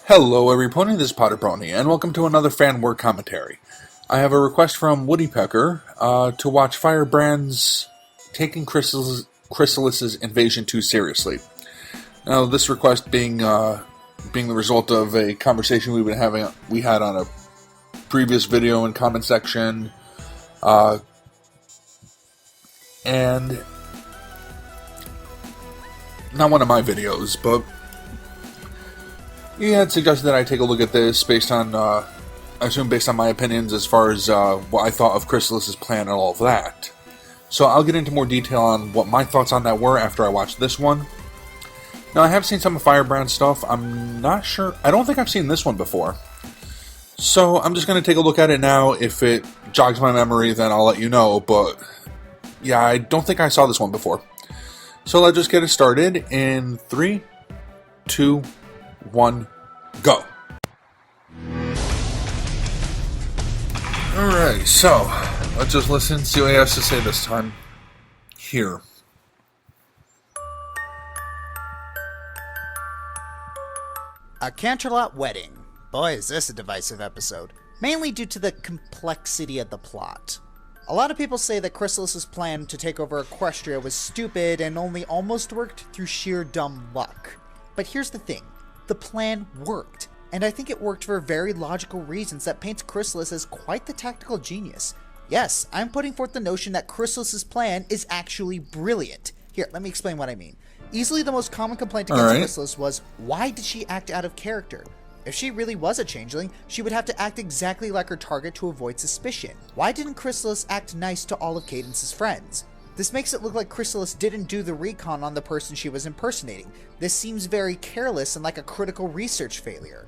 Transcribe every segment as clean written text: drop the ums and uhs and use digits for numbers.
Hello everybody, this is Potter Brony, and welcome to another fan work commentary. I have a request from Woody Pecker to watch Firebrand's Taking Chrysalis's Invasion too seriously. Now, this request being the result of a conversation we had on a previous video and comment section, and not one of my videos, but he had suggested that I take a look at this based on, I assume based on my opinions as far as what I thought of Chrysalis's plan and all of that. So I'll get into more detail on what my thoughts on that were after I watched this one. Now, I have seen some of Firebrand's stuff. I'm not sure. I don't think I've seen this one before. So I'm just going to take a look at it now. If it jogs my memory, then I'll let you know. But yeah, I don't think I saw this one before. So let's just get it started in 3, 2, 1, go. Alright, so let's just listen, see what he has to say this time. Here. A Canterlot wedding. Boy, is this a divisive episode. Mainly due to the complexity of the plot. A lot of people say that Chrysalis's plan to take over Equestria was stupid and only almost worked through sheer dumb luck. But here's the thing. The plan worked, and I think it worked for very logical reasons that paints Chrysalis as quite the tactical genius. Yes, I'm putting forth the notion that Chrysalis's plan is actually brilliant. Here, let me explain what I mean. Easily the most common complaint against Chrysalis was, why did she act out of character? If she really was a changeling, she would have to act exactly like her target to avoid suspicion. Why didn't Chrysalis act nice to all of Cadence's friends? This makes it look like Chrysalis didn't do the recon on the person she was impersonating. This seems very careless and like a critical research failure.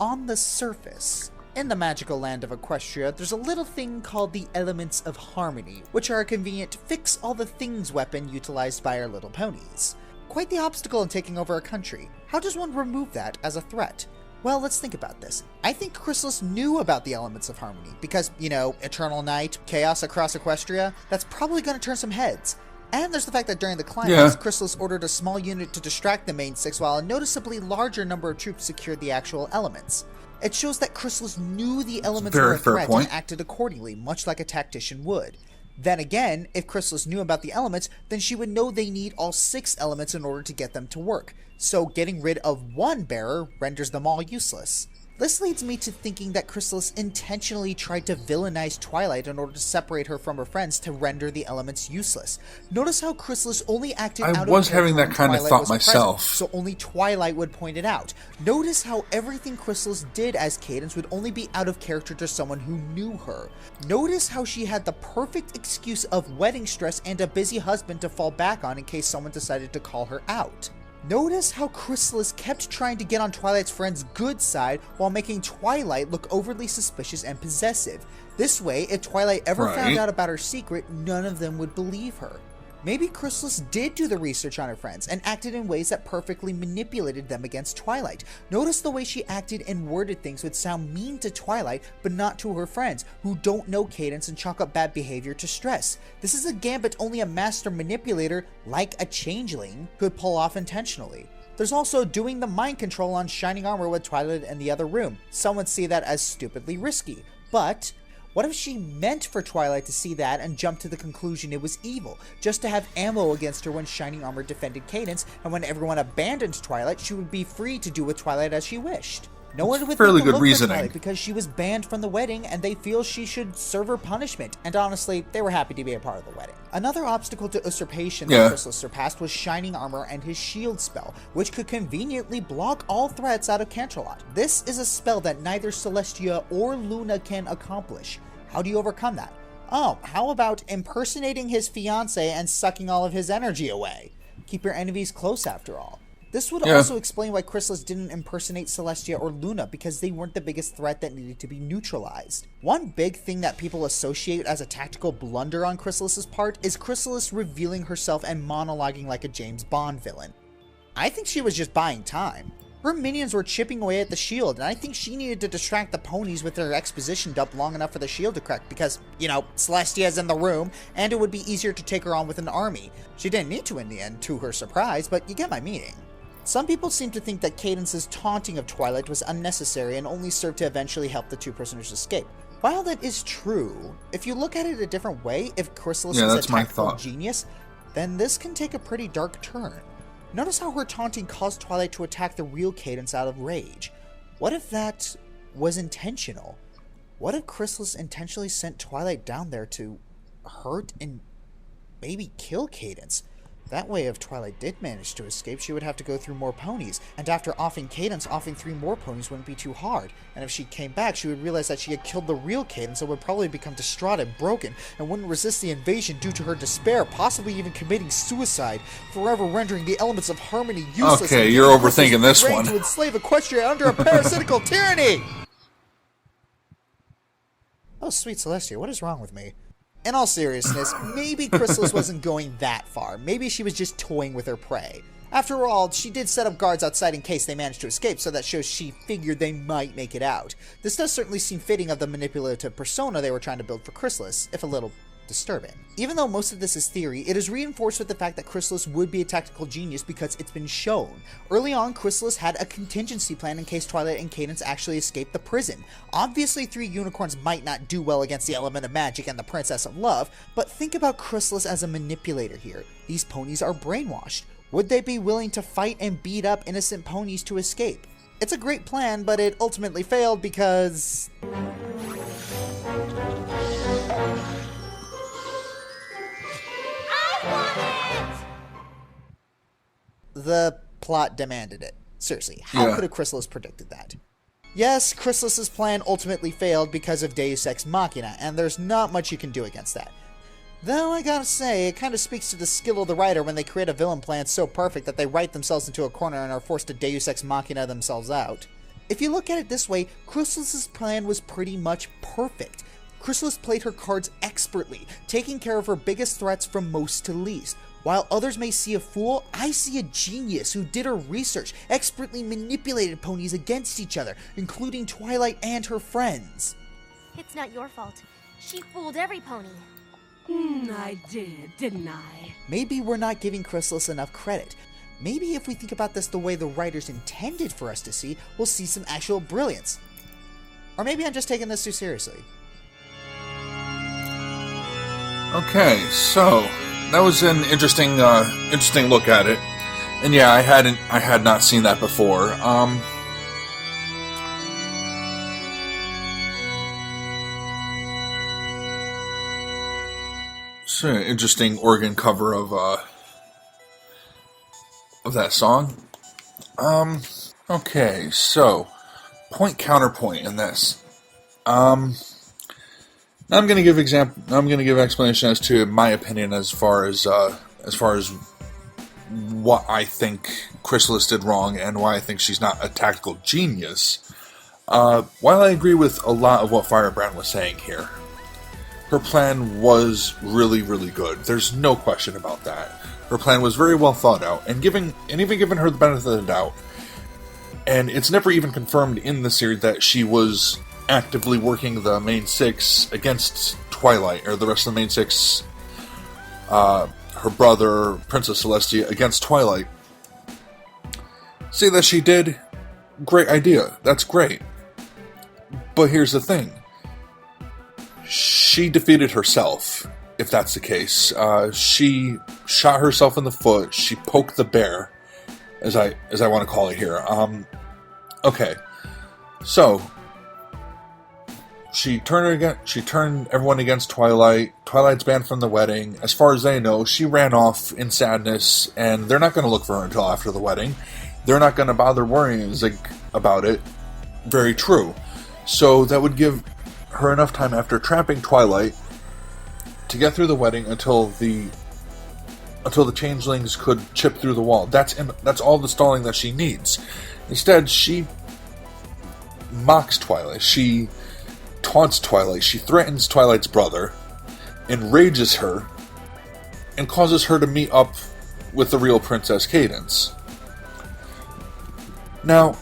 On the surface, in the magical land of Equestria, there's a little thing called the Elements of Harmony, which are a convenient fix-all-the-things weapon utilized by our little ponies. Quite the obstacle in taking over a country. How does one remove that as a threat? Well, let's think about this. I think Chrysalis knew about the Elements of Harmony, because, eternal night, chaos across Equestria, that's probably going to turn some heads. And there's the fact that during the climax, Chrysalis ordered a small unit to distract the main six while a noticeably larger number of troops secured the actual elements. It shows that Chrysalis knew the elements were a threat and acted accordingly, much like a tactician would. Then again, if Chrysalis knew about the elements, then she would know they need all 6 elements in order to get them to work. So getting rid of one bearer renders them all useless. This leads me to thinking that Chrysalis intentionally tried to villainize Twilight in order to separate her from her friends to render the elements useless. Notice how Chrysalis only acted out of character. I was having that kind of thought myself. So only Twilight would point it out. Notice how everything Chrysalis did as Cadance would only be out of character to someone who knew her. Notice how she had the perfect excuse of wedding stress and a busy husband to fall back on in case someone decided to call her out. Notice how Chrysalis kept trying to get on Twilight's friend's good side while making Twilight look overly suspicious and possessive. This way, if Twilight ever found out about her secret, none of them would believe her. Maybe Chrysalis did do the research on her friends and acted in ways that perfectly manipulated them against Twilight. Notice the way she acted and worded things would sound mean to Twilight, but not to her friends, who don't know Cadance and chalk up bad behavior to stress. This is a gambit only a master manipulator, like a changeling, could pull off intentionally. There's also doing the mind control on Shining Armor with Twilight in the other room. Some would see that as stupidly risky, but what if she meant for Twilight to see that and jump to the conclusion it was evil, just to have ammo against her when Shining Armor defended Cadance, and when everyone abandoned Twilight, she would be free to do with Twilight as she wished? No one would fairly think to good look reasoning for Twilight because she was banned from the wedding and they feel she should serve her punishment, and honestly, they were happy to be a part of the wedding. Another obstacle to usurpation that Chrysalis surpassed was Shining Armor and his shield spell, which could conveniently block all threats out of Canterlot. This is a spell that neither Celestia or Luna can accomplish. How do you overcome that? Oh, how about impersonating his fiancée and sucking all of his energy away? Keep your enemies close after all. This would also explain why Chrysalis didn't impersonate Celestia or Luna, because they weren't the biggest threat that needed to be neutralized. One big thing that people associate as a tactical blunder on Chrysalis's part is Chrysalis revealing herself and monologuing like a James Bond villain. I think she was just buying time. Her minions were chipping away at the shield, and I think she needed to distract the ponies with their exposition dump long enough for the shield to crack because, Celestia's in the room, and it would be easier to take her on with an army. She didn't need to in the end, to her surprise, but you get my meaning. Some people seem to think that Cadence's taunting of Twilight was unnecessary and only served to eventually help the two prisoners escape. While that is true, if you look at it a different way, if Chrysalis is a tactical genius, then this can take a pretty dark turn. Notice how her taunting caused Twilight to attack the real Cadence out of rage. What if that was intentional? What if Chrysalis intentionally sent Twilight down there to hurt and maybe kill Cadence? That way, if Twilight did manage to escape, she would have to go through more ponies, and after offing Cadence, offing 3 more ponies wouldn't be too hard. And if she came back, she would realize that she had killed the real Cadence and would probably become distraught and broken, and wouldn't resist the invasion due to her despair, possibly even committing suicide, forever rendering the elements of harmony useless. Okay, you're overthinking this one. To enslave Equestria under a parasitical tyranny! Oh, sweet Celestia, what is wrong with me? In all seriousness, maybe Chrysalis wasn't going that far. Maybe she was just toying with her prey. After all, she did set up guards outside in case they managed to escape, so that shows she figured they might make it out. This does certainly seem fitting of the manipulative persona they were trying to build for Chrysalis, if a little disturbing. Even though most of this is theory, it is reinforced with the fact that Chrysalis would be a tactical genius because it's been shown. Early on, Chrysalis had a contingency plan in case Twilight and Cadence actually escaped the prison. Obviously, 3 unicorns might not do well against the element of magic and the Princess of Love, but think about Chrysalis as a manipulator here. These ponies are brainwashed. Would they be willing to fight and beat up innocent ponies to escape? It's a great plan, but it ultimately failed because... the plot demanded it. Seriously, how could a Chrysalis predicted that? Yes, Chrysalis's plan ultimately failed because of Deus Ex Machina, and there's not much you can do against that. Though I gotta say, it kind of speaks to the skill of the writer when they create a villain plan so perfect that they write themselves into a corner and are forced to Deus Ex Machina themselves out. If you look at it this way, Chrysalis's plan was pretty much perfect. Chrysalis played her cards expertly, taking care of her biggest threats from most to least. While others may see a fool, I see a genius who did her research, expertly manipulated ponies against each other, including Twilight and her friends. It's not your fault. She fooled every pony. I did, didn't I? Maybe we're not giving Chrysalis enough credit. Maybe if we think about this the way the writers intended for us to see, we'll see some actual brilliance. Or maybe I'm just taking this too seriously. Okay, so that was an interesting look at it, and yeah, I had not seen that before. It's an interesting organ cover of that song. Okay, so point counterpoint in this. Now I'm going to give explanation as to my opinion as far as what I think Chrysalis did wrong and why I think she's not a tactical genius. While I agree with a lot of what Firebrand was saying here, her plan was really, really good. There's no question about that. Her plan was very well thought out, and even given her the benefit of the doubt. And it's never even confirmed in the series that she was actively working the main 6 against Twilight, or the rest of the main 6, her brother, Princess Celestia, against Twilight. Say that she did, great idea, that's great. But here's the thing. She defeated herself, if that's the case. She shot herself in the foot, she poked the bear, as I want to call it here. Okay, so she turned everyone against Twilight. Twilight's banned from the wedding. As far as they know, she ran off in sadness, and they're not going to look for her until after the wedding. They're not going to bother worrying about it. Very true. So that would give her enough time after trapping Twilight to get through the wedding until the changelings could chip through the wall. That's all the stalling that she needs. Instead, she mocks Twilight. She taunts Twilight. She threatens Twilight's brother, enrages her, and causes her to meet up with the real Princess Cadence. Now,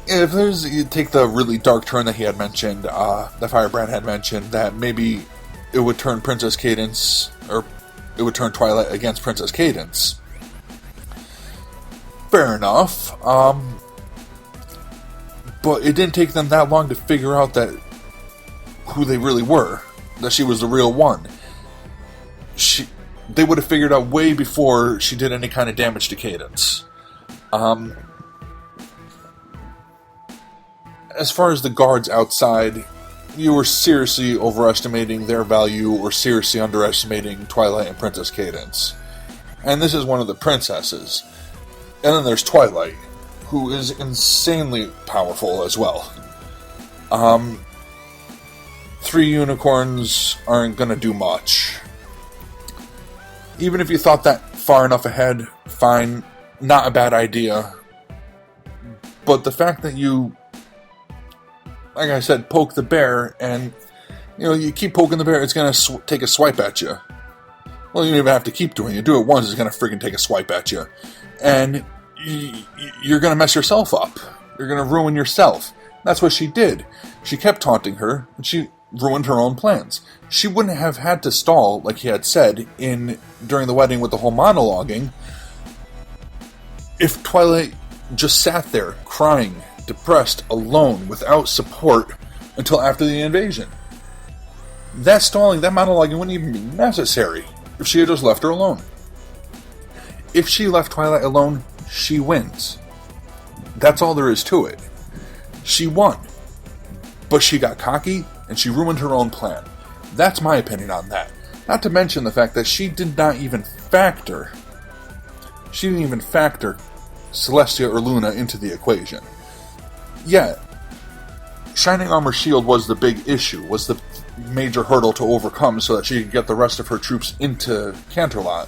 if you take the really dark turn that he had mentioned, that Firebrand had mentioned, that maybe it would turn Princess Cadence, or it would turn Twilight against Princess Cadence. fair enough. But it didn't take them that long to figure out that who they really were, that she was the real one. They would have figured out way before she did any kind of damage to Cadence. As far as the guards outside, you were seriously overestimating their value or seriously underestimating Twilight and Princess Cadence. And this is one of the princesses. And then there's Twilight, who is insanely powerful as well. 3 unicorns aren't going to do much. Even if you thought that far enough ahead, fine, not a bad idea. But the fact that you, like I said, poke the bear, and you keep poking the bear, it's going to take a swipe at you. Well, you don't even have to keep doing it. You do it once, it's going to freaking take a swipe at you. And you're going to mess yourself up. You're going to ruin yourself. That's what she did. She kept taunting her, and she ruined her own plans. She wouldn't have had to stall, like he had said, during the wedding with the whole monologuing, if Twilight just sat there, crying, depressed, alone, without support, until after the invasion. That stalling, that monologuing wouldn't even be necessary if she had just left her alone. If she left Twilight alone, she wins. That's all there is to it. She won. But she got cocky, and she ruined her own plan. That's my opinion on that. Not to mention the fact that she didn't even factor Celestia or Luna into the equation. Yeah, Shining Armor Shield was the big issue, was the major hurdle to overcome so that she could get the rest of her troops into Canterlot.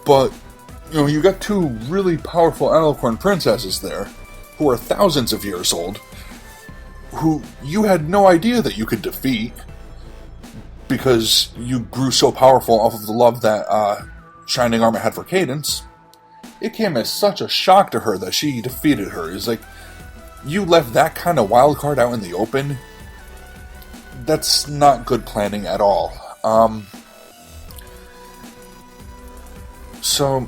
But, you got 2 really powerful Alicorn princesses there, who are thousands of years old, who you had no idea that you could defeat, because you grew so powerful off of the love that Shining Armor had for Cadence. It came as such a shock to her that she defeated her. It's like, you left that kind of wild card out in the open? That's not good planning at all. So,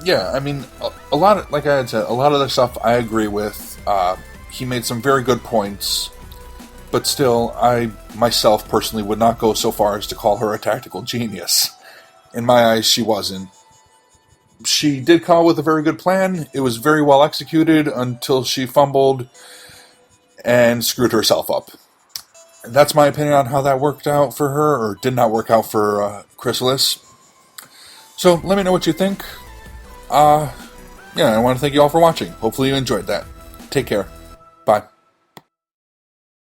yeah, I mean, a lot of, like I had said, a lot of the stuff I agree with. He made some very good points, but still, I myself personally would not go so far as to call her a tactical genius. In my eyes, she wasn't. She did come up with a very good plan. It was very well executed until she fumbled and screwed herself up. That's my opinion on how that worked out for her, or did not work out for Chrysalis. So, let me know what you think. I want to thank you all for watching. Hopefully you enjoyed that. Take care. Bye.